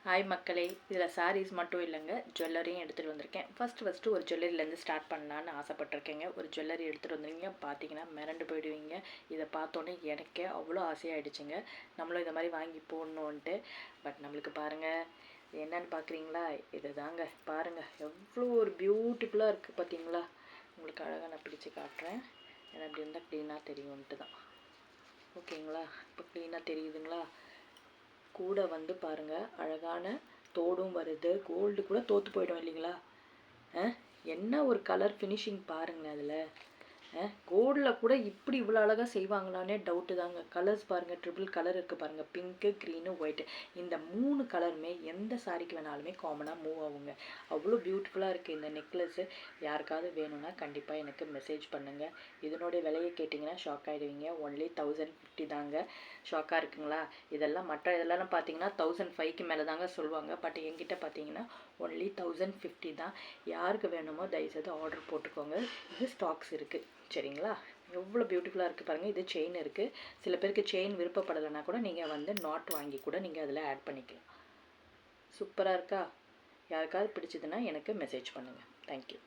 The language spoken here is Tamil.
ஹாய் மக்களே, இதில் சாரீஸ் மட்டும் இல்லைங்க, ஜுவல்லரியும் எடுத்துகிட்டு வந்திருக்கேன். ஃபஸ்ட்டு ஒரு ஜுவல்லரிலேருந்து ஸ்டார்ட் பண்ணலான்னு ஆசைப்பட்டிருக்கேங்க. ஒரு ஜுவல்லரி எடுத்துகிட்டு வந்துருங்க, பார்த்தீங்கன்னா மிரண்டு போயிடுவீங்க. இதை பார்த்தோன்னே எனக்கே அவ்வளோ ஆசையாகிடுச்சுங்க, நம்மளும் இதை மாதிரி வாங்கி போடணுன்ட்டு. பட் நம்மளுக்கு பாருங்கள் என்னென்னு பார்க்குறீங்களா, இது தாங்க பாருங்கள், எவ்வளோ ஒரு பியூட்டிஃபுல்லாக இருக்குது பார்த்தீங்களா. உங்களுக்கு அழகாக நான் பிடிச்சி காட்டுறேன். ஏன்னா அப்படி இருந்தால் க்ளீனாக தெரியும்ன்ட்டு தான். ஓகேங்களா, இப்போ க்ளீனாக தெரியுதுங்களா. கூட வந்து பாருங்கள், அழகான தோடும் வருது. கோல்டு கூட தோற்று போயிடும் இல்லைங்களா. என்ன ஒரு கலர் ஃபினிஷிங் பாருங்களேன். அதில் கோல்டில் கூட இப்படி இவ்வளோ அழகாக செய்வாங்களானே டவுட்டு தாங்க. கலர்ஸ் பாருங்கள், ட்ரிபிள் கலர் இருக்குது பாருங்கள், பிங்க்கு, க்ரீனு, ஒயிட்டு. இந்த 3 கலருமே எந்த சாரிக்கு வேணாலுமே காமனாக மூவ் ஆகுங்க. அவ்வளோ பியூட்டிஃபுல்லாக இருக்குது இந்த நெக்லஸ்ஸு. யாருக்காவது வேணும்னா கண்டிப்பாக எனக்கு மெசேஜ் பண்ணுங்கள். இதனுடைய விலையை கேட்டிங்கன்னா ஷாக் ஆகிடுவீங்க. ஒன்லி 1050 தாங்க. ஷாக்காக இருக்குங்களா. இதெல்லாம் பார்த்தீங்கன்னா 1005க்கு மேலே தாங்க சொல்லுவாங்க. பட் என்கிட்ட பார்த்தீங்கன்னா ஒன்லி 1050 தான். யாருக்கு வேணுமோ தயவுசெய்து ஆர்டர் போட்டுக்கோங்க. இது ஸ்டாக்ஸ் இருக்குது, சரிங்களா. எவ்வளோ பியூட்டிஃபுல்லாக இருக்குது பாருங்கள். இது செயின் இருக்குது. சில பேருக்கு செயின் விருப்பப்படலைன்னா கூட நீங்கள் வந்து நாட் வாங்கி கூட நீங்கள் அதில் ஆட் பண்ணிக்கலாம். சூப்பராக இருக்கா. யாருக்காவது பிடிச்சதுன்னா எனக்கு மெசேஜ் பண்ணுங்கள். தேங்க்யூ.